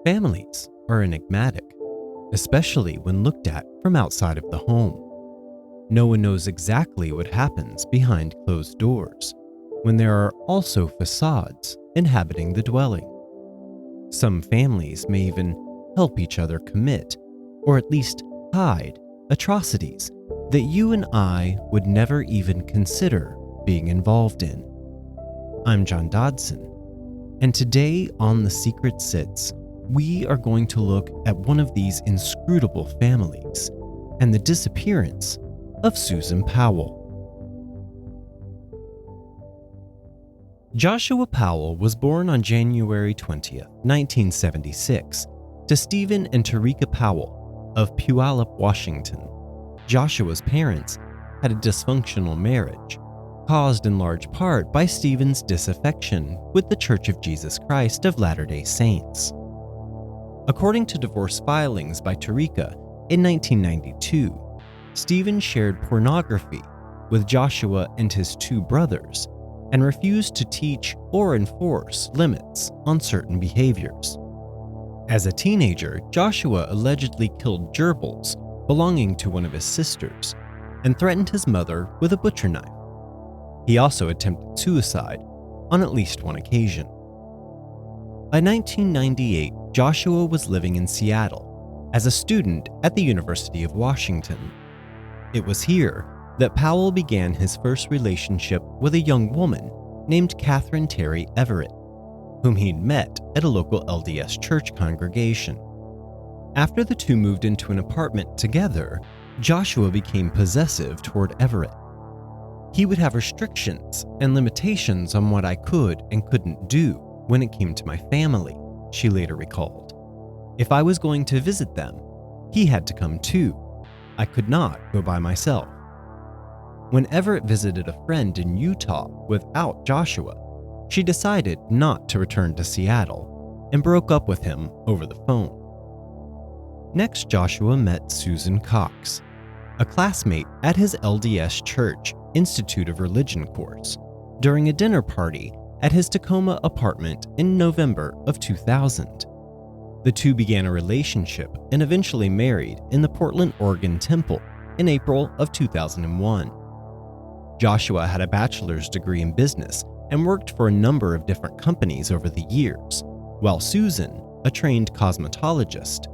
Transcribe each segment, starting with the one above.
Families are enigmatic, especially when looked at from outside of the home. No one knows exactly what happens behind closed doors, when there are also facades inhabiting the dwelling. Some families may even help each other commit, or at least hide, atrocities that you and I would never even consider being involved in. I'm John Dodson, and today on The Secret Sits, we are going to look at one of these inscrutable families and the disappearance of Susan Powell. Joshua Powell was born on January 20th, 1976, to Stephen and Tarika Powell of Puyallup, Washington. Joshua's parents had a dysfunctional marriage, caused in large part by Stephen's disaffection with the Church of Jesus Christ of Latter-day Saints. According to divorce filings by Tarika in 1992, Stephen shared pornography with Joshua and his two brothers and refused to teach or enforce limits on certain behaviors. As a teenager, Joshua allegedly killed gerbils belonging to one of his sisters and threatened his mother with a butcher knife. He also attempted suicide on at least one occasion. By 1998, Joshua was living in Seattle as a student at the University of Washington. It was here that Powell began his first relationship with a young woman named Catherine Terry Everett, whom he'd met at a local LDS church congregation. After the two moved into an apartment together, Joshua became possessive toward Everett. He would have restrictions and limitations on what I could and couldn't do when it came to my family, she later recalled. If I was going to visit them, he had to come too. I could not go by myself. When Everett visited a friend in Utah without Joshua, she decided not to return to Seattle and broke up with him over the phone. Next, Joshua met Susan Cox, a classmate at his LDS Church Institute of Religion course, during a dinner party at his Tacoma apartment in November of 2000. The two began a relationship and eventually married in the Portland, Oregon temple in April of 2001. Joshua had a bachelor's degree in business and worked for a number of different companies over the years, while Susan, a trained cosmetologist,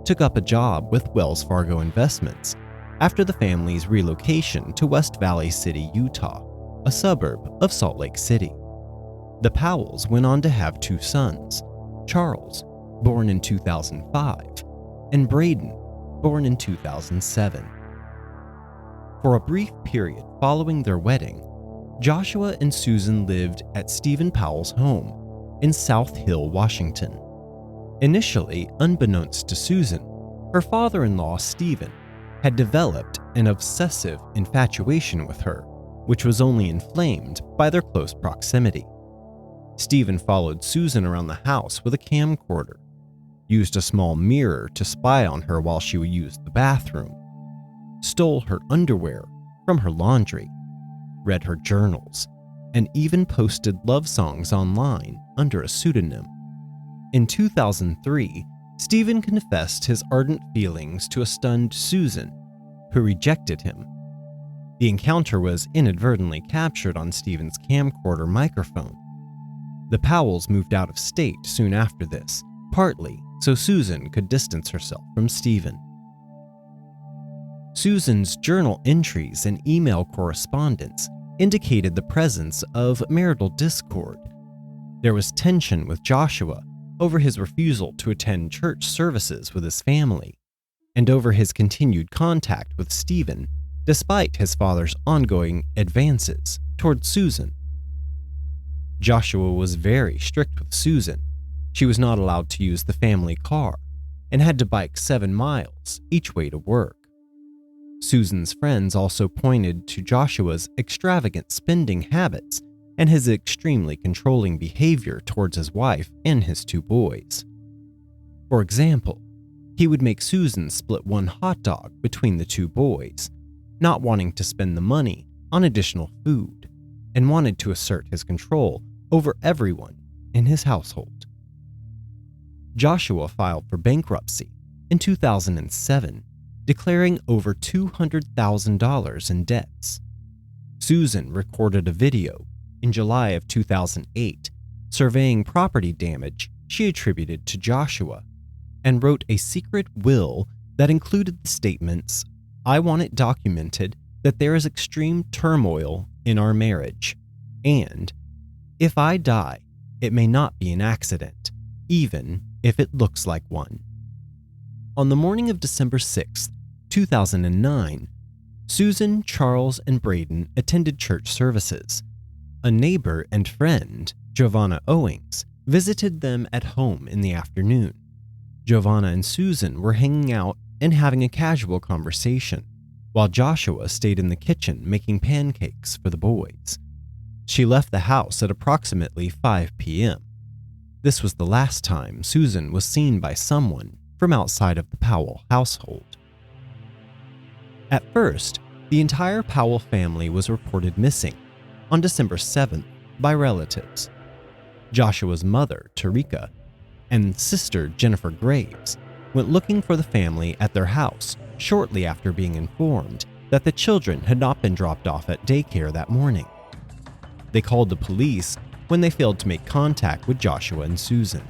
took up a job with Wells Fargo Investments after the family's relocation to West Valley City, Utah, a suburb of Salt Lake City. The Powells went on to have two sons, Charles, born in 2005, and Braden, born in 2007. For a brief period following their wedding, Joshua and Susan lived at Stephen Powell's home in South Hill, Washington. Initially, unbeknownst to Susan, her father-in-law, Stephen, had developed an obsessive infatuation with her, which was only inflamed by their close proximity. Stephen followed Susan around the house with a camcorder, used a small mirror to spy on her while she used the bathroom, stole her underwear from her laundry, read her journals, and even posted love songs online under a pseudonym. In 2003, Stephen confessed his ardent feelings to a stunned Susan, who rejected him. The encounter was inadvertently captured on Stephen's camcorder microphone. The Powells moved out of state soon after this, partly so Susan could distance herself from Stephen. Susan's journal entries and email correspondence indicated the presence of marital discord. There was tension with Joshua over his refusal to attend church services with his family, and over his continued contact with Stephen despite his father's ongoing advances toward Susan. Joshua was very strict with Susan. She was not allowed to use the family car and had to bike 7 miles each way to work. Susan's friends also pointed to Joshua's extravagant spending habits and his extremely controlling behavior towards his wife and his 2 boys. For example, he would make Susan split one hot dog between the 2 boys, not wanting to spend the money on additional food, and wanted to assert his control over everyone in his household. Joshua filed for bankruptcy in 2007, declaring over $200,000 in debts. Susan recorded a video in July of 2008 surveying property damage she attributed to Joshua and wrote a secret will that included the statements, "I want it documented that there is extreme turmoil in our marriage, and if I die, it may not be an accident, even if it looks like one." On the morning of December 6, 2009, Susan, Charles, and Braden attended church services. A neighbor and friend, Giovanna Owings, visited them at home in the afternoon. Giovanna and Susan were hanging out and having a casual conversation, while Joshua stayed in the kitchen making pancakes for the boys. She left the house at approximately 5 p.m. This was the last time Susan was seen by someone from outside of the Powell household. At first, the entire Powell family was reported missing on December 7th by relatives. Joshua's mother, Tarika, and sister, Jennifer Graves, went looking for the family at their house shortly after being informed that the children had not been dropped off at daycare that morning. They called the police when they failed to make contact with Joshua and Susan.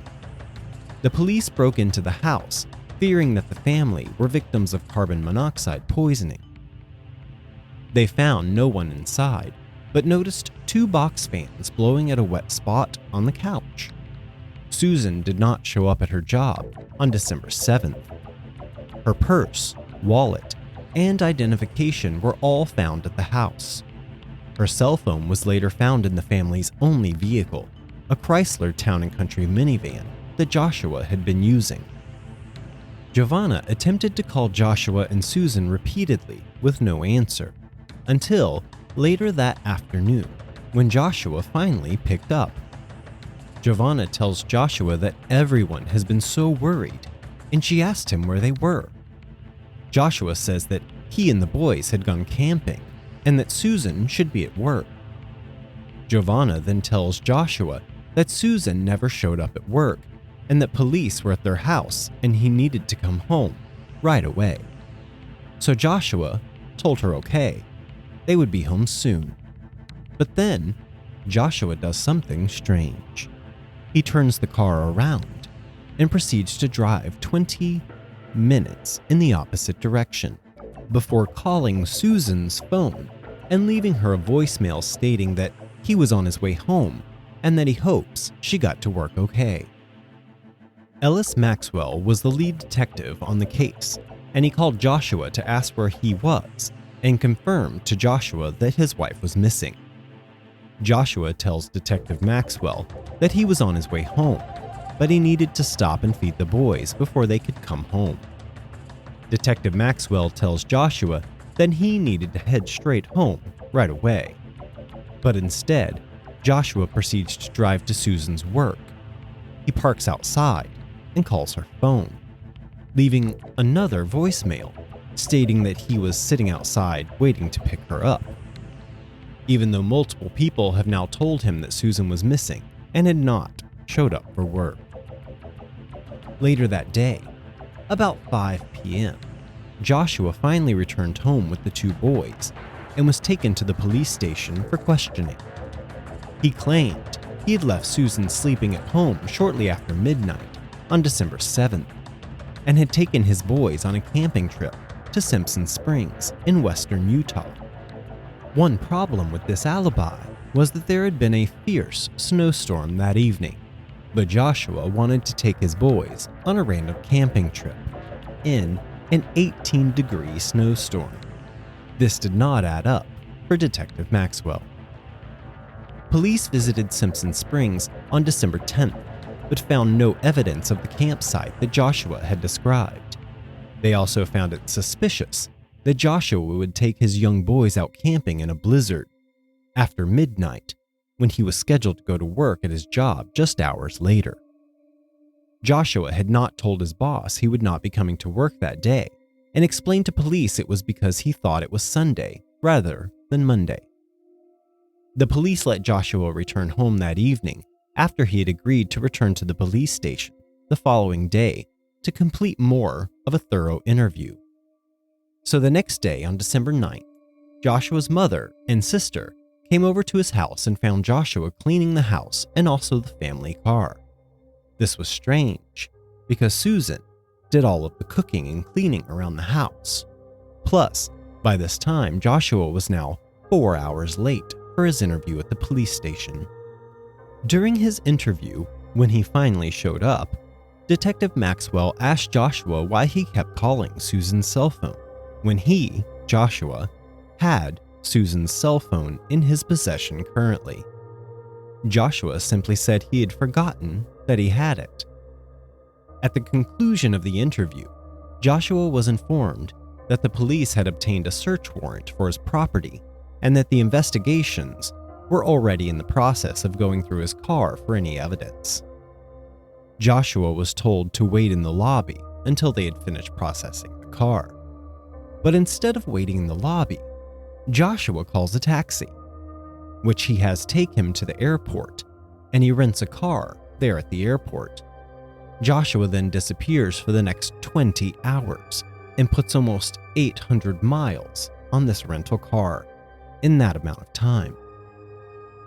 The police broke into the house, fearing that the family were victims of carbon monoxide poisoning. They found no one inside, but noticed 2 box fans blowing at a wet spot on the couch. Susan did not show up at her job on December 7th. Her purse, wallet, and identification were all found at the house. Her cell phone was later found in the family's only vehicle, a Chrysler Town & Country minivan that Joshua had been using. Giovanna attempted to call Joshua and Susan repeatedly with no answer, until later that afternoon, when Joshua finally picked up. Giovanna tells Joshua that everyone has been so worried, and she asked him where they were. Joshua says that he and the boys had gone camping, and that Susan should be at work. Giovanna then tells Joshua that Susan never showed up at work, and that police were at their house and he needed to come home right away. So Joshua told her okay, they would be home soon. But then, Joshua does something strange. He turns the car around and proceeds to drive 20 minutes in the opposite direction before calling Susan's phone and leaving her a voicemail stating that he was on his way home and that he hopes she got to work okay. Ellis Maxwell was the lead detective on the case, and he called Joshua to ask where he was and confirmed to Joshua that his wife was missing. Joshua tells Detective Maxwell that he was on his way home, but he needed to stop and feed the boys before they could come home. Detective Maxwell tells Joshua that he needed to head straight home right away. But instead, Joshua proceeds to drive to Susan's work. He parks outside and calls her phone, leaving another voicemail stating that he was sitting outside waiting to pick her up. Even though multiple people have now told him that Susan was missing and had not showed up for work. Later that day, about 5 p.m., Joshua finally returned home with the 2 boys and was taken to the police station for questioning. He claimed he had left Susan sleeping at home shortly after midnight on December 7th and had taken his boys on a camping trip to Simpson Springs in western Utah. One problem with this alibi was that there had been a fierce snowstorm that evening, but Joshua wanted to take his boys on a random camping trip in an 18-degree snowstorm. This did not add up for Detective Maxwell. Police visited Simpson Springs on December 10th, but found no evidence of the campsite that Joshua had described. They also found it suspicious that Joshua would take his young boys out camping in a blizzard after midnight when he was scheduled to go to work at his job just hours later. Joshua had not told his boss he would not be coming to work that day and explained to police it was because he thought it was Sunday rather than Monday. The police let Joshua return home that evening after he had agreed to return to the police station the following day to complete more of a thorough interview. So the next day, on December 9th, Joshua's mother and sister came over to his house and found Joshua cleaning the house and also the family car. This was strange, because Susan did all of the cooking and cleaning around the house. Plus, by this time, Joshua was now 4 hours late for his interview at the police station. During his interview, when he finally showed up, Detective Maxwell asked Joshua why he kept calling Susan's cell phone when he, Joshua, had Susan's cell phone in his possession currently. Joshua simply said he had forgotten that he had it. At the conclusion of the interview, Joshua was informed that the police had obtained a search warrant for his property and that the investigations were already in the process of going through his car for any evidence. Joshua was told to wait in the lobby until they had finished processing the car. But instead of waiting in the lobby, Joshua calls a taxi, which he has take him to the airport, and he rents a car there at the airport. Joshua then disappears for the next 20 hours and puts almost 800 miles on this rental car in that amount of time.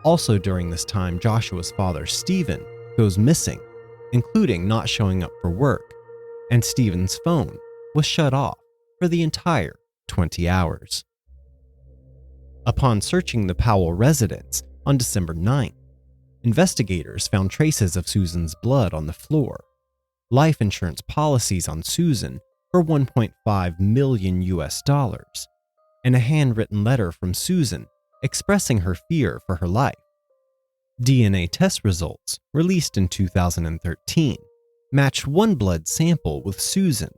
Also during this time, Joshua's father, Stephen, goes missing, including not showing up for work, and Stephen's phone was shut off for the entire 20 hours. Upon searching the Powell residence on December 9th, investigators found traces of Susan's blood on the floor, life insurance policies on Susan for $1.5 million, and a handwritten letter from Susan expressing her fear for her life. DNA test results, released in 2013, matched one blood sample with Susan,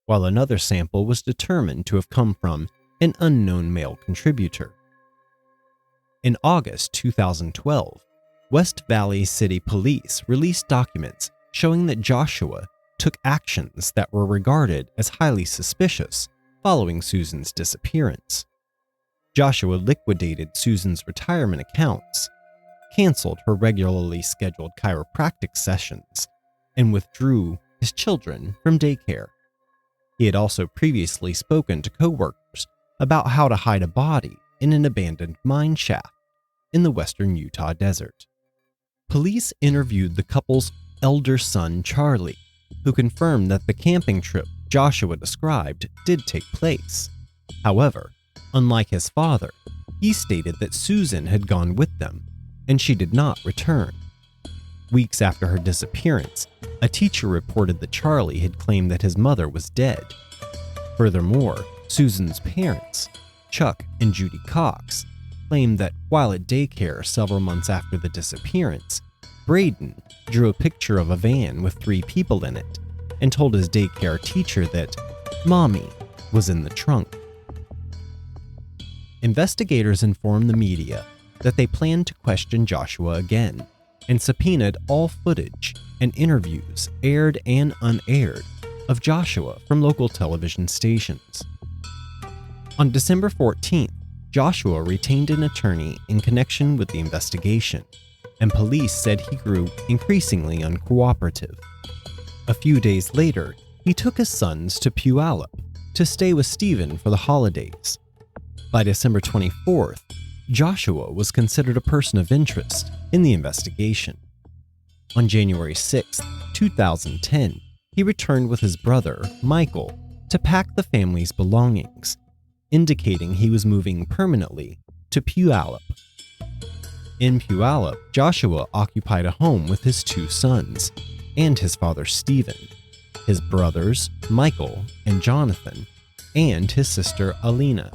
while another sample was determined to have come from an unknown male contributor. In August 2012, West Valley City Police released documents showing that Joshua took actions that were regarded as highly suspicious following Susan's disappearance. Joshua liquidated Susan's retirement accounts, canceled her regularly scheduled chiropractic sessions, and withdrew his children from daycare. He had also previously spoken to coworkers about how to hide a body in an abandoned mine shaft in the western Utah desert. Police interviewed the couple's elder son, Charlie, who confirmed that the camping trip Joshua described did take place. However, unlike his father, he stated that Susan had gone with them, and she did not return. Weeks after her disappearance, a teacher reported that Charlie had claimed that his mother was dead. Furthermore, Susan's parents, Chuck and Judy Cox, claimed that while at daycare several months after the disappearance, Braden drew a picture of a van with 3 people in it and told his daycare teacher that Mommy was in the trunk. Investigators informed the media that they planned to question Joshua again and subpoenaed all footage and interviews, aired and unaired, of Joshua from local television stations. On December 14th, Joshua retained an attorney in connection with the investigation, and police said he grew increasingly uncooperative. A few days later, he took his sons to Puyallup to stay with Stephen for the holidays. By December 24th, Joshua was considered a person of interest in the investigation. On January 6, 2010, he returned with his brother, Michael, to pack the family's belongings, indicating he was moving permanently to Puyallup. In Puyallup, Joshua occupied a home with his 2 sons and his father, Stephen, his brothers, Michael and Jonathan, and his sister, Alina.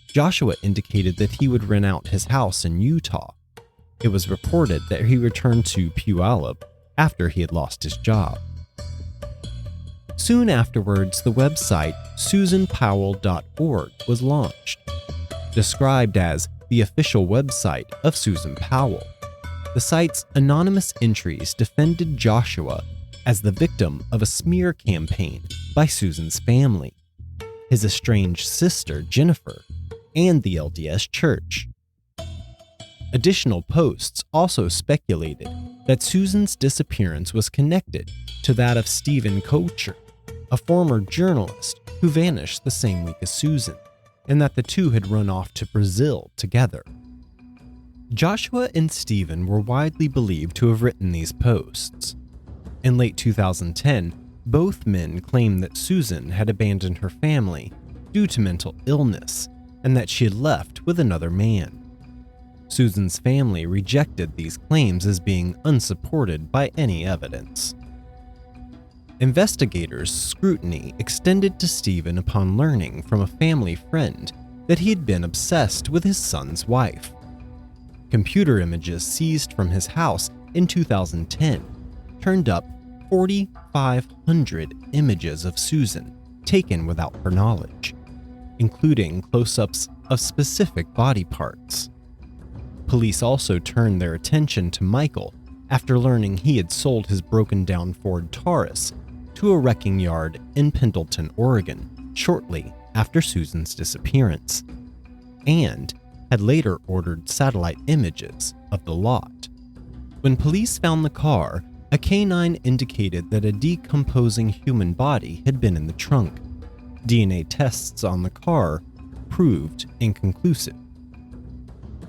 Joshua indicated that he would rent out his house in Utah. It was reported that he returned to Puyallup after he had lost his job. Soon afterwards, the website susanpowell.org was launched. Described as the official website of Susan Powell, the site's anonymous entries defended Joshua as the victim of a smear campaign by Susan's family, his estranged sister, Jennifer, and the LDS Church. Additional posts also speculated that Susan's disappearance was connected to that of Stephen Kocher, a former journalist who vanished the same week as Susan, and that the two had run off to Brazil together. Joshua and Stephen were widely believed to have written these posts. In late 2010, both men claimed that Susan had abandoned her family due to mental illness and that she had left with another man. Susan's family rejected these claims as being unsupported by any evidence. Investigators' scrutiny extended to Stephen upon learning from a family friend that he had been obsessed with his son's wife. Computer images seized from his house in 2010 turned up 4,500 images of Susan taken without her knowledge, including close-ups of specific body parts. Police also turned their attention to Michael after learning he had sold his broken-down Ford Taurus to a wrecking yard in Pendleton, Oregon, shortly after Susan's disappearance, and had later ordered satellite images of the lot. When police found the car, a canine indicated that a decomposing human body had been in the trunk. DNA tests on the car proved inconclusive.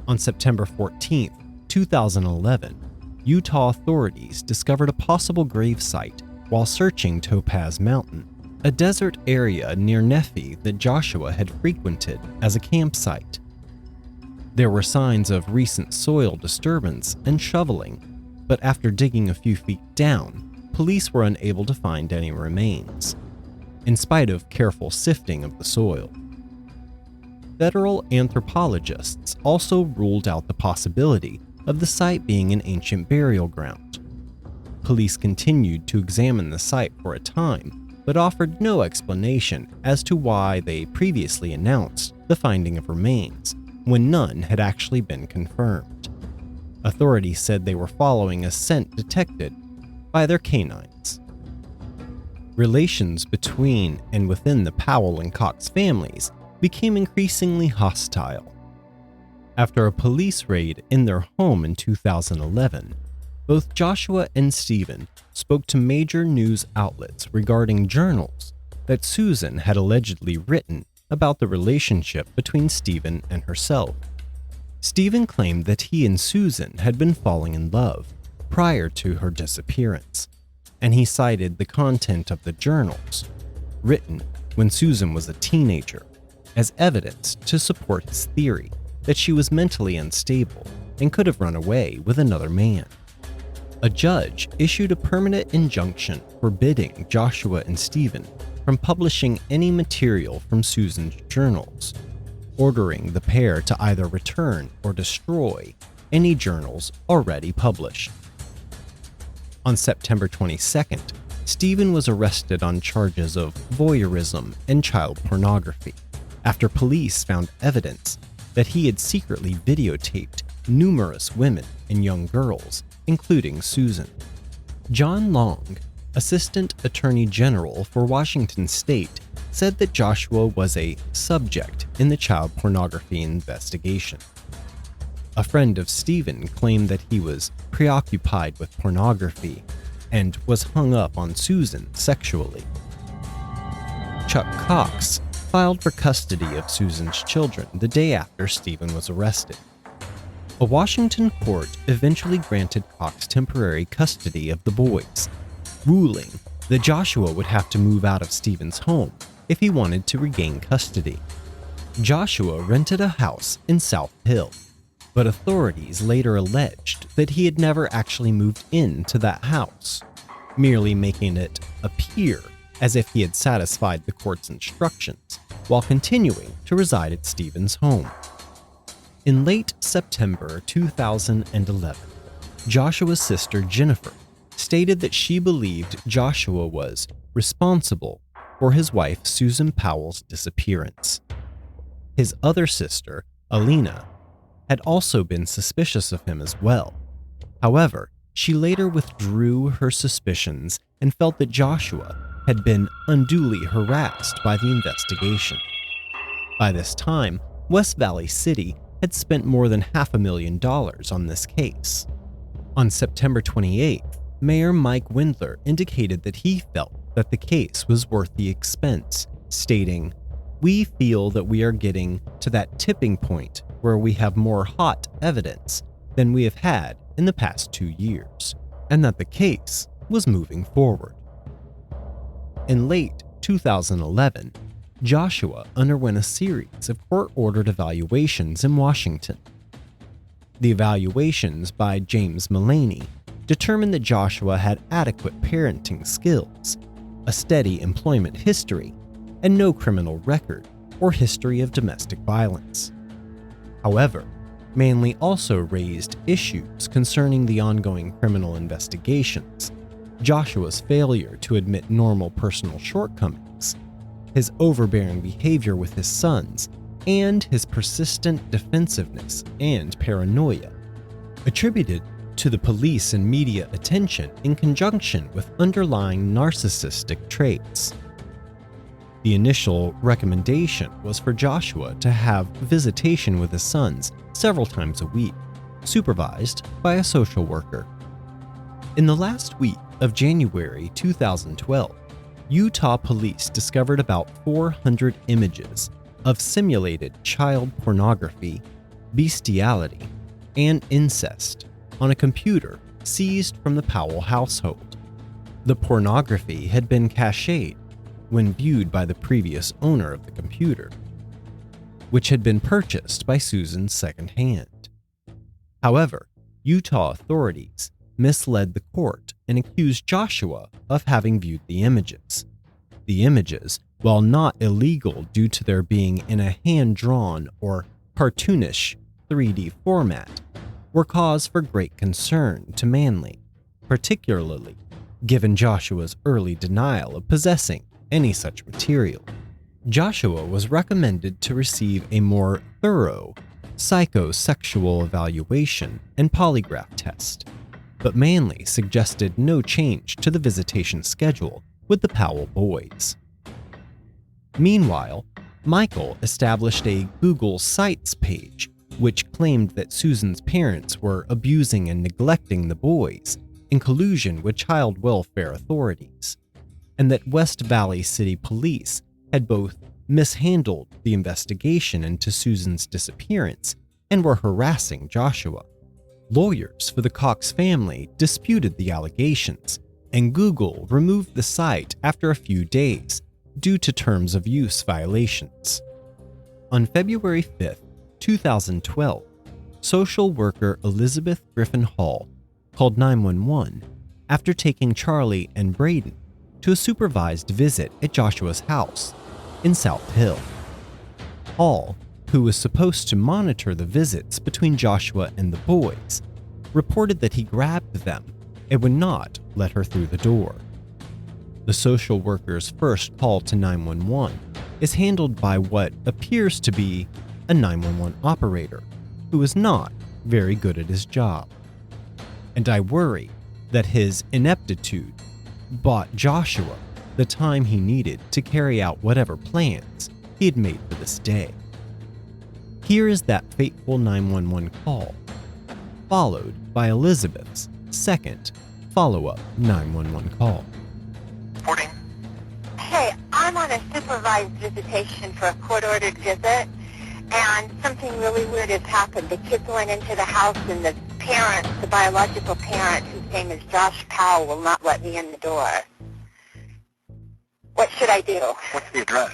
On September 14, 2011, Utah authorities discovered a possible grave site while searching Topaz Mountain, a desert area near Nephi that Joshua had frequented as a campsite. There were signs of recent soil disturbance and shoveling, but after digging a few feet down, police were unable to find any remains, in spite of careful sifting of the soil. Federal anthropologists also ruled out the possibility of the site being an ancient burial ground. Police continued to examine the site for a time, but offered no explanation as to why they previously announced the finding of remains, when none had actually been confirmed. Authorities said they were following a scent detected by their canines. Relations between and within the Powell and Cox families became increasingly hostile. After a police raid in their home in 2011, both Joshua and Stephen spoke to major news outlets regarding journals that Susan had allegedly written about the relationship between Stephen and herself. Stephen claimed that he and Susan had been falling in love prior to her disappearance, and he cited the content of the journals, written when Susan was a teenager, as evidence to support his theory that she was mentally unstable and could have run away with another man. A judge issued a permanent injunction forbidding Joshua and Stephen from publishing any material from Susan's journals, ordering the pair to either return or destroy any journals already published. On September 22nd, Stephen was arrested on charges of voyeurism and child pornography after police found evidence that he had secretly videotaped numerous women and young girls, including Susan. John Long, Assistant Attorney General for Washington State, said that Joshua was a subject in the child pornography investigation. A friend of Stephen claimed that he was preoccupied with pornography and was hung up on Susan sexually. Chuck Cox filed for custody of Susan's children the day after Stephen was arrested. A Washington court eventually granted Cox temporary custody of the boys, ruling that Joshua would have to move out of Stephen's home if he wanted to regain custody. Joshua rented a house in South Hill, but authorities later alleged that he had never actually moved into that house, merely making it appear as if he had satisfied the court's instructions while continuing to reside at Stephen's home. In late September 2011, Joshua's sister Jennifer stated that she believed Joshua was responsible for his wife Susan Powell's disappearance. His other sister, Alina, had also been suspicious of him as well. However, she later withdrew her suspicions and felt that Joshua had been unduly harassed by the investigation. By this time, West Valley City had spent more than $500,000 on this case. On September 28th, Mayor Mike Windler indicated that he felt that the case was worth the expense, stating, "We feel that we are getting to that tipping point where we have more hot evidence than we have had in the past 2 years, and that the case was moving forward." In late 2011, Joshua underwent a series of court-ordered evaluations in Washington. The evaluations by James Mullaney determined that Joshua had adequate parenting skills, a steady employment history, and no criminal record or history of domestic violence. However, Manley also raised issues concerning the ongoing criminal investigations, Joshua's failure to admit normal personal shortcomings, his overbearing behavior with his sons, and his persistent defensiveness and paranoia, attributed to the police and media attention in conjunction with underlying narcissistic traits. The initial recommendation was for Joshua to have visitation with his sons several times a week, supervised by a social worker. In the last week of January 2012, Utah police discovered about 400 images of simulated child pornography, bestiality, and incest on a computer seized from the Powell household. The pornography had been cached when viewed by the previous owner of the computer, which had been purchased by Susan secondhand. However, Utah authorities misled the court and accused Joshua of having viewed the images. The images, while not illegal due to their being in a hand-drawn or cartoonish 3D format, were cause for great concern to Manley, particularly given Joshua's early denial of possessing any such material. Joshua was recommended to receive a more thorough psychosexual evaluation and polygraph test, but Manley suggested no change to the visitation schedule with the Powell boys. Meanwhile, Michael established a Google Sites page which claimed that Susan's parents were abusing and neglecting the boys in collusion with child welfare authorities, and that West Valley City Police had both mishandled the investigation into Susan's disappearance and were harassing Joshua. Lawyers for the Cox family disputed the allegations, and Google removed the site after a few days due to terms of use violations. On February 5th, 2012, social worker Elizabeth Griffin Hall called 911 after taking Charlie and Braden to a supervised visit at Joshua's house in South Hill. Hall, who was supposed to monitor the visits between Joshua and the boys, reported that he grabbed them and would not let her through the door. The social worker's first call to 911 is handled by what appears to be a 911 operator who is not very good at his job. And I worry that his ineptitude bought Joshua the time he needed to carry out whatever plans he had made for this day. Here is that fateful 911 call, followed by Elizabeth's second follow-up 911 call. Reporting. Hey, I'm on a supervised visitation for a court-ordered visit, and something really weird has happened. The kids went into the house, and the parent, the biological parent, whose name is Josh Powell, will not let me in the door. What should I do? What's the address?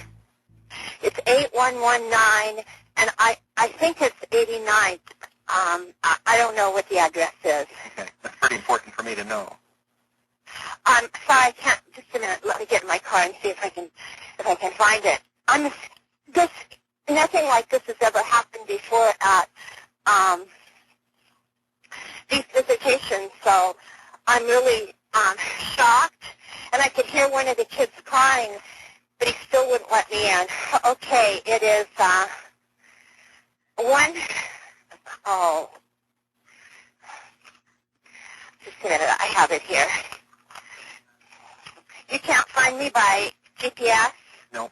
It's 8119, and I think it's 89th. I don't know what the address is. Okay, that's pretty important for me to know. Sorry, I can't. Just a minute. Let me get in my car and see if I can find it. Nothing like this has ever happened before at these visitations, so I'm really shocked. And I could hear one of the kids crying, but he still wouldn't let me in. Okay, it is just a minute. I have it here. You can't find me by GPS? No.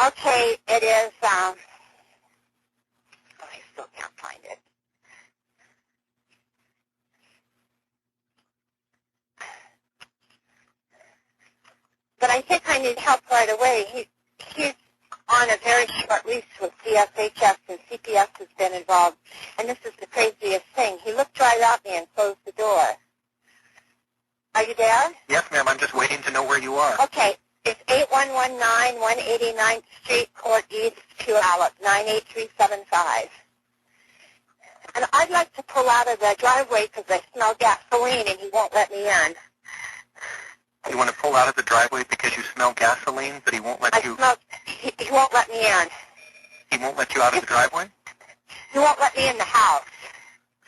Okay, it is, I still can't find it. But I think I need help right away. He's on a very short lease with CSHS, and CPS has been involved. And this is the craziest thing. He looked right at me and closed the door. Are you there? Yes, ma'am. I'm just waiting to know where you are. Okay. It's 8119 189th Street, Court East, Puyallup, 98375. And I'd like to pull out of the driveway because I smell gasoline and he won't let me in. You want to pull out of the driveway because you smell gasoline, but he won't let you... He won't let me in. He won't let you out of the driveway? He won't let me in the house.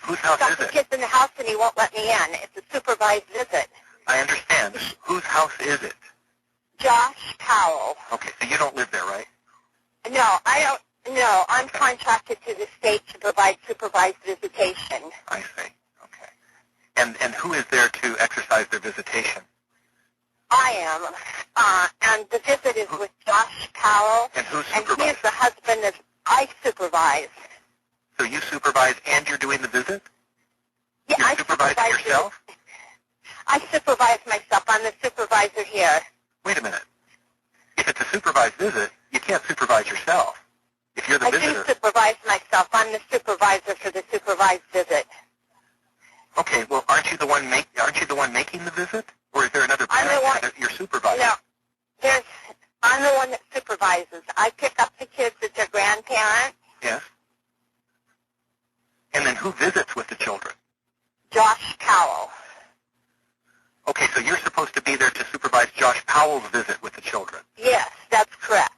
Whose house He's is got the it? kids in the house and he won't let me in. It's a supervised visit. I understand. Whose house is it? Josh Powell. Okay, so you don't live there, right? No, I don't. No, I'm contracted to the state to provide supervised visitation. I see. Okay. And who is there to exercise their visitation? I am. And the visit is with Josh Powell. And who And supervises? he is the husband that I supervise. So you supervise and you're doing the visit? Yeah, You're I supervising yourself? I supervise myself. I'm the supervisor here. Wait a minute. If it's a supervised visit, you can't supervise yourself. If you're the I visitor... do supervise myself. I'm the supervisor for the supervised visit. Okay, well, aren't you the one making the visit? Or is there another I'm the one. parent that you're supervising? No, I'm the one that supervises. I pick up the kids at their grandparents. Yes. And then who visits with the children? Josh Powell. Okay, so you're supposed to be there to supervise Josh Powell's visit with the children. Yes, that's correct.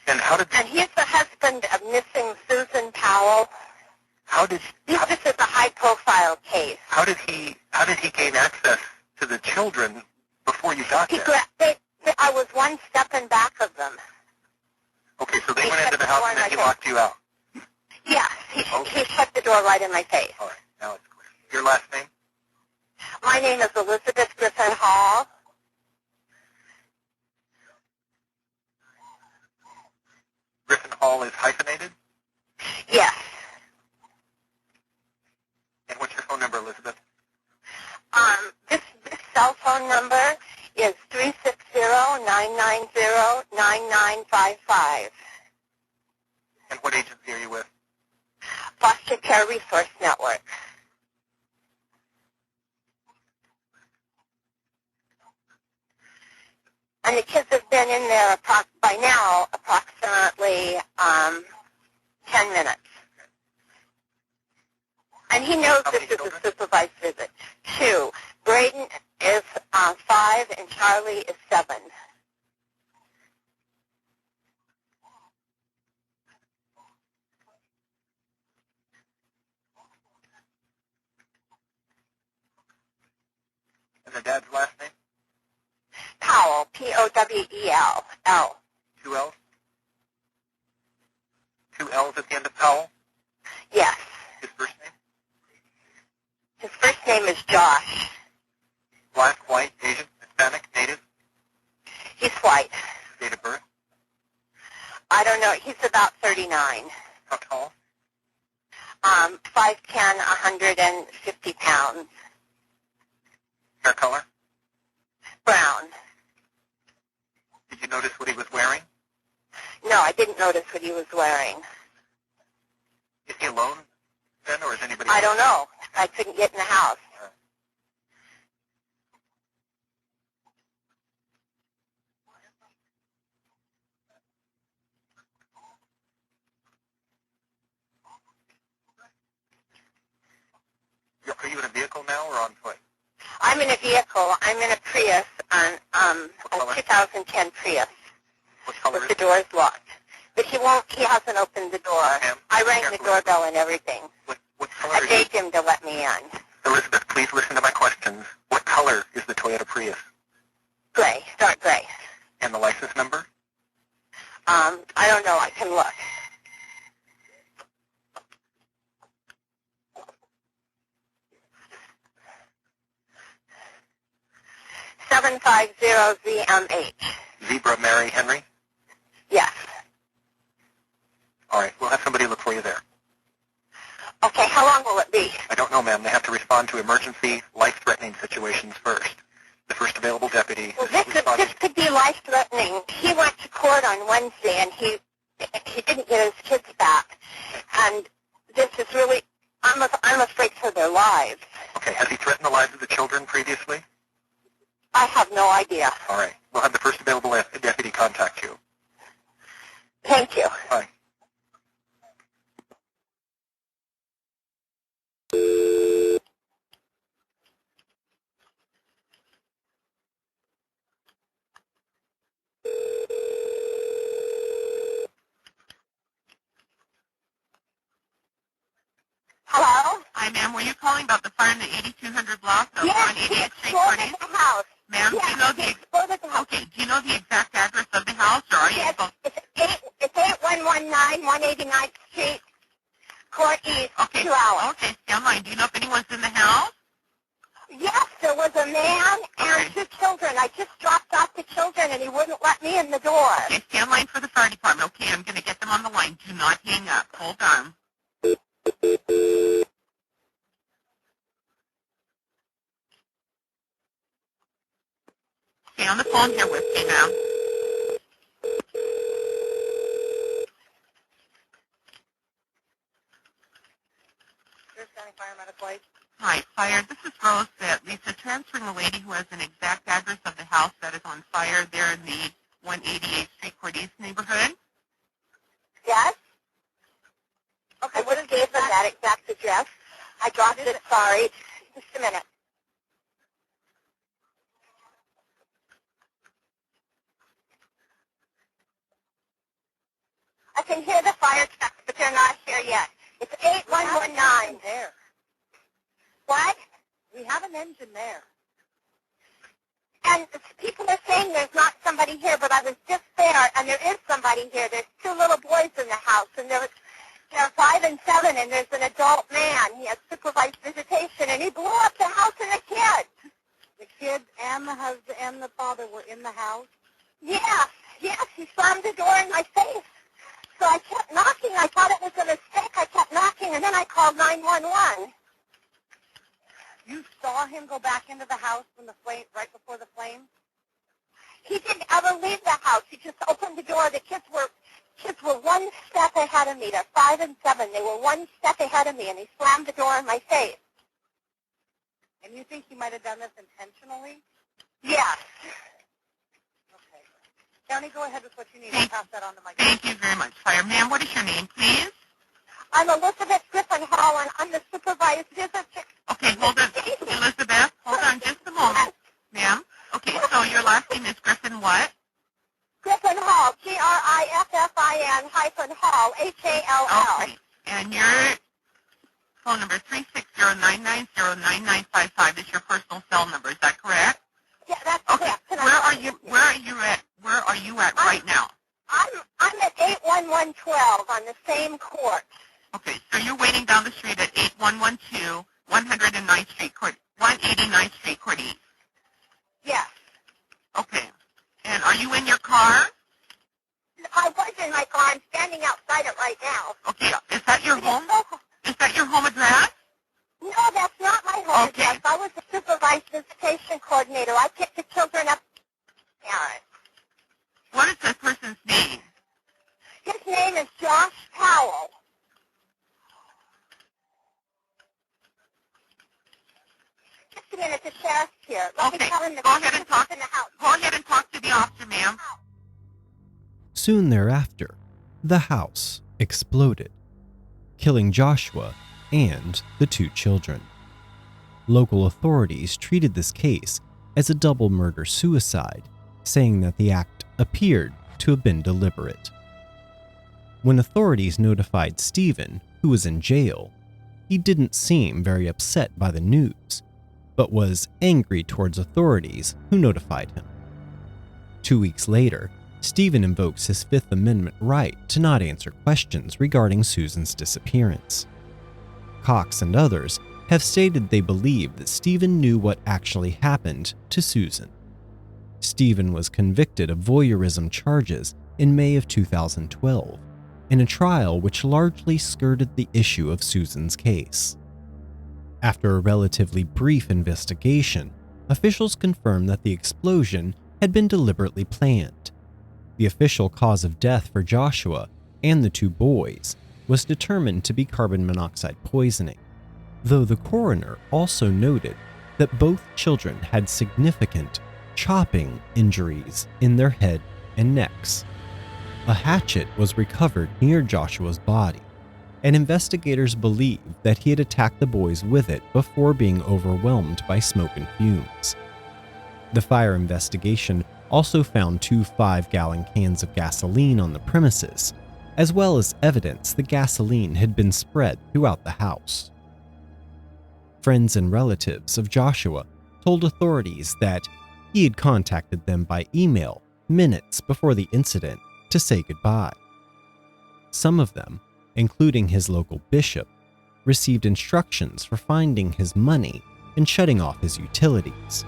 And how did... And he's the husband of missing Susan Powell. This is a high-profile case. How did he gain access to the children before you got there? I was one step in back of them. Okay, so they went into the house and then he locked you out. Yes, he shut the door right in my face. All right, now it's clear. Your last name? My name is Elizabeth Griffin Hall. Griffin Hall is hyphenated? Yes. And what's your phone number, Elizabeth? This cell phone number is 360-990-9955. And what agency are you with? Foster Care Resource Network. And the kids have been in there by now approximately 10 minutes. And he knows How this many is children? a supervised visit. 2. Braden is 5 and Charlie is 7. And the dad's last name? Powell, P-O-W-E-L. L. 2 L's? 2 L's at the end of Powell? Yes. His first name? His first name is Josh. Black, white, Asian, Hispanic, native? He's white. Date of birth? I don't know. He's about 39. How tall? 5'10", 150 pounds. Hair color? Brown. Did you notice what he was wearing? No, I didn't notice what he was wearing. Is he alone then, or is anybody I else? don't know. I couldn't get in the house. Are you in a vehicle now or on foot? I'm in a vehicle. I'm in a Prius, a color? 2010 Prius What color with is the it? doors locked. But he hasn't opened the door. Ma'am, I rang the careful. doorbell and everything. What color I is begged him to let me in. Elizabeth, please listen to my questions. What color is the Toyota Prius? Gray, dark gray. And the license number? I don't know. I can look. $750ZMH. Zebra Mary Henry? Yes. All right, we'll have somebody look for you there. Okay, how long will it be? I don't know, ma'am. They have to respond to emergency, life-threatening situations first. The first available deputy Well, is responding. this could be life-threatening. He went to court on Wednesday, and he didn't get his kids back. And this is really, I'm afraid for their lives. Okay, has he threatened the lives of the children previously? I have no idea. All right, we'll have the first available deputy contact you. Thank you. Bye. Hello? Hi, ma'am. Were you calling about the fire in the 8200 block of Yes, 188th he Street, exploded Courtney? the house. Ma'am, Yes, do you know he the exploded the house. okay? Do you know the exact address of the house, or are you? Yes, it's 8119 189th Street, Court East, Okay. 2 hours. Okay, stand line. Do you know if anyone's in the house? Yes, there was a man and Okay. 2 children. I just dropped off the children, and he wouldn't let me in the door. Okay, stand line for the fire department. Okay, I'm going to get them on the line. Do not hang up. Hold on. Stay on the phone here with me, ma'am. Hi, fire. This is Rose. Lisa, transferring a lady who has an exact address of the house that is on fire there in the 188th Street, Court East neighborhood. Yes? Okay, what gave them that exact address? I dropped it, sorry. Just a minute. I can hear the fire trucks, but they're not here yet. It's 8119. There. What? We have an engine there. And people are saying there's not somebody here, but I was just there, and there is somebody here. There's 2 little boys in the house, and they're 5 and 7, and there's an adult man. He has supervised visitation, and he blew up the house and the kids. The kids and the husband and the father were in the house. Yes, he slammed the door in my face. So I kept knocking. I thought it was a mistake. I kept knocking, and then I called 911. You saw him go back into the house when the flame, right before the flame? He didn't ever leave the house. He just opened the door. The kids were 1 step ahead of me. They're 5 and 7. They were 1 step ahead of me, and he slammed the door in my face. And you think he might have done this intentionally? Yes. Okay. County, go ahead with what you need. I'll pass that on to my Thank you very much, fire. Ma'am, what is your name, please? I'm Elizabeth Griffin Hall, and I'm the supervised visitor. Okay, hold on. Elizabeth, hold on just a moment. Ma'am? Okay, so your last name is Griffin what? Griffin Hall, Griffin Hall, Hall. Okay. And your phone number 360-990-9955 is your personal cell number. Is that correct? Yeah, that's Okay. correct. Where are you at right now? I'm at 81112 on the same court. Okay, so you're waiting down the street at 8112 109th Street Court, 189th Street Court East. Yes. Okay. And are you in your car? I was in my car. I'm standing outside it right now. Okay. Is that your home? Is that your home address? No, that's not my home Okay. address. I was the supervised visitation coordinator. I picked the children up. Parents. What is this person's name? His name is Josh Powell. Just a minute, the sheriff's here. Let me Okay. tell him the Go ahead and talk. in the house. Go ahead and talk to the officer, ma'am. Soon thereafter, the house exploded, killing Joshua and the 2 children. Local authorities treated this case as a double murder-suicide, saying that the act appeared to have been deliberate. When authorities notified Stephen, who was in jail, he didn't seem very upset by the news, but was angry towards authorities who notified him. 2 weeks later, Stephen invokes his Fifth Amendment right to not answer questions regarding Susan's disappearance. Cox and others have stated they believe that Stephen knew what actually happened to Susan. Stephen was convicted of voyeurism charges in May of 2012 in a trial which largely skirted the issue of Susan's case. After a relatively brief investigation, officials confirmed that the explosion had been deliberately planned. The official cause of death for Joshua and the two boys was determined to be carbon monoxide poisoning, though the coroner also noted that both children had significant chopping injuries in their head and necks. A hatchet was recovered near Joshua's body, and investigators believe that he had attacked the boys with it before being overwhelmed by smoke and fumes. The fire investigation also found 2 5-gallon cans of gasoline on the premises, as well as evidence the gasoline had been spread throughout the house. Friends and relatives of Joshua told authorities that he had contacted them by email minutes before the incident to say goodbye. Some of them, including his local bishop, received instructions for finding his money and shutting off his utilities.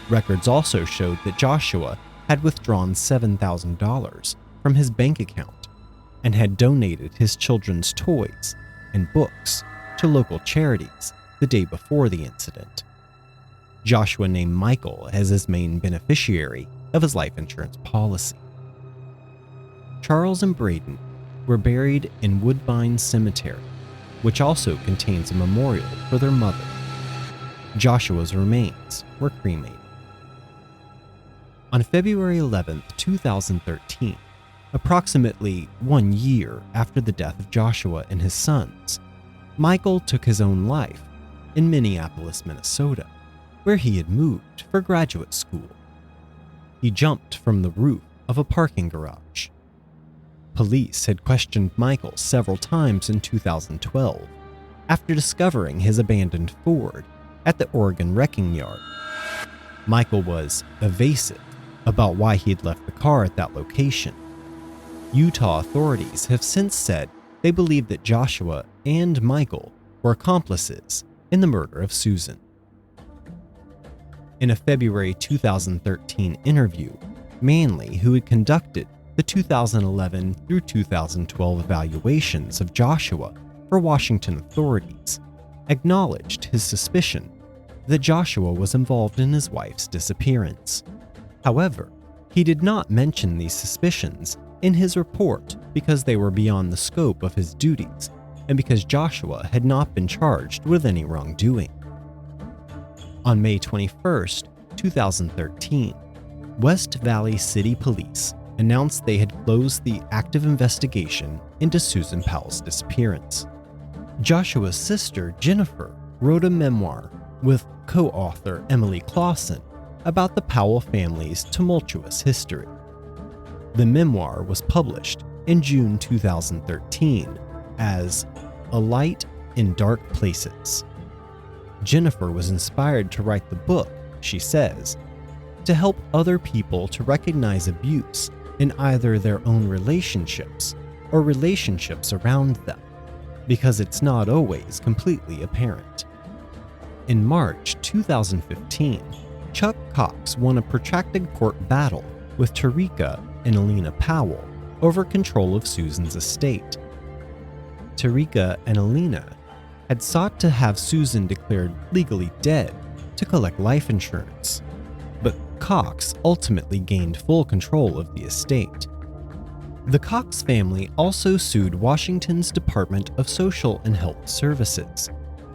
Records also showed that Joshua had withdrawn $7,000 from his bank account and had donated his children's toys and books to local charities the day before the incident. Joshua named Michael as his main beneficiary of his life insurance policy. Charles and Braden were buried in Woodbine Cemetery, which also contains a memorial for their mother. Joshua's remains were cremated. On February 11, 2013, approximately 1 year after the death of Joshua and his sons, Michael took his own life in Minneapolis, Minnesota, where he had moved for graduate school. He jumped from the roof of a parking garage. Police had questioned Michael several times in 2012 after discovering his abandoned Ford at the Oregon wrecking yard. Michael was evasive about why he had left the car at that location. Utah authorities have since said they believe that Joshua and Michael were accomplices in the murder of Susan. In a February 2013 interview, Manley, who had conducted the 2011 through 2012 evaluations of Joshua for Washington authorities, acknowledged his suspicion that Joshua was involved in his wife's disappearance. However, he did not mention these suspicions in his report because they were beyond the scope of his duties and because Joshua had not been charged with any wrongdoing. On May 21, 2013, West Valley City Police announced they had closed the active investigation into Susan Powell's disappearance. Joshua's sister, Jennifer, wrote a memoir with co-author Emily Clausen about the Powell family's tumultuous history. The memoir was published in June 2013 as A Light in Dark Places. Jennifer was inspired to write the book, she says, to help other people to recognize abuse in either their own relationships or relationships around them, because it's not always completely apparent. In March 2015, Chuck Cox won a protracted court battle with Tarika and Alina Powell over control of Susan's estate. Tarika and Alina had sought to have Susan declared legally dead to collect life insurance, but Cox ultimately gained full control of the estate. The Cox family also sued Washington's Department of Social and Health Services,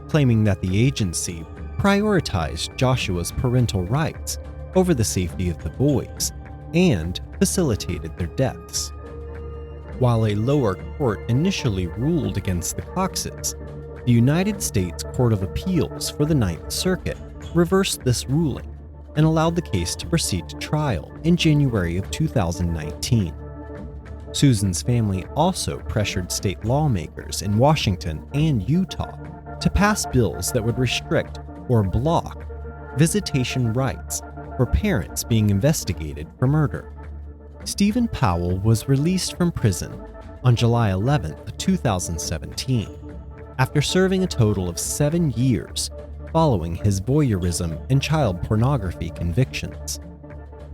claiming that the agency prioritized Joshua's parental rights over the safety of the boys and facilitated their deaths. While a lower court initially ruled against the Coxes, the United States Court of Appeals for the Ninth Circuit reversed this ruling and allowed the case to proceed to trial in January of 2019. Susan's family also pressured state lawmakers in Washington and Utah to pass bills that would restrict or block visitation rights for parents being investigated for murder. Stephen Powell was released from prison on July 11, 2017, after serving a total of 7 years following his voyeurism and child pornography convictions.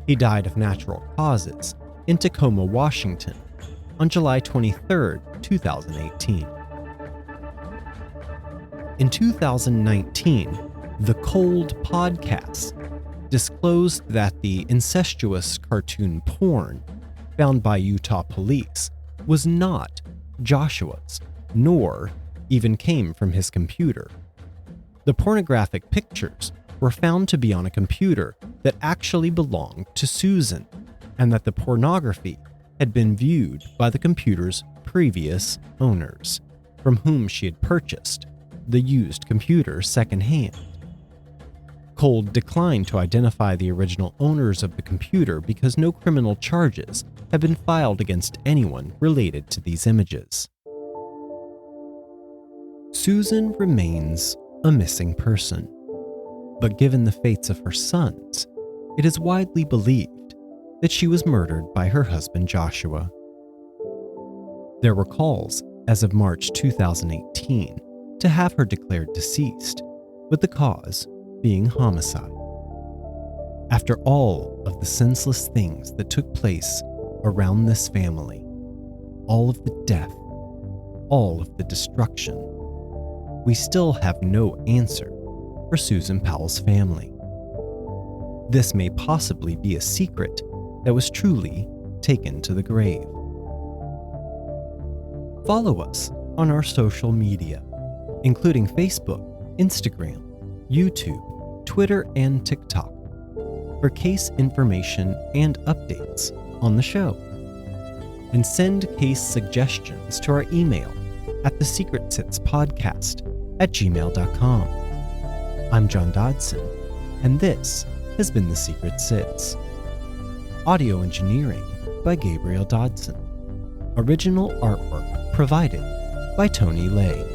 He died of natural causes in Tacoma, Washington, on July 23, 2018. In 2019, The Cold Podcast disclosed that the incestuous cartoon porn found by Utah police was not Joshua's, nor even came from his computer. The pornographic pictures were found to be on a computer that actually belonged to Susan, and that the pornography had been viewed by the computer's previous owners, from whom she had purchased the used computer secondhand. Cold declined to identify the original owners of the computer because no criminal charges have been filed against anyone related to these images. Susan remains a missing person, but given the fates of her sons, it is widely believed that she was murdered by her husband Joshua. There were calls as of March 2018 to have her declared deceased, with the cause being homicide. After all of the senseless things that took place around this family, all of the death, all of the destruction, we still have no answer for Susan Powell's family. This may possibly be a secret that was truly taken to the grave. Follow us on our social media, including Facebook, Instagram, YouTube, Twitter, and TikTok, for case information and updates on the show. And send case suggestions to our email at TheSecretSitsPodcast@gmail.com. I'm John Dodson, and this has been The Secret Sits. Audio engineering by Gabriel Dodson. Original artwork provided by Tony Lay.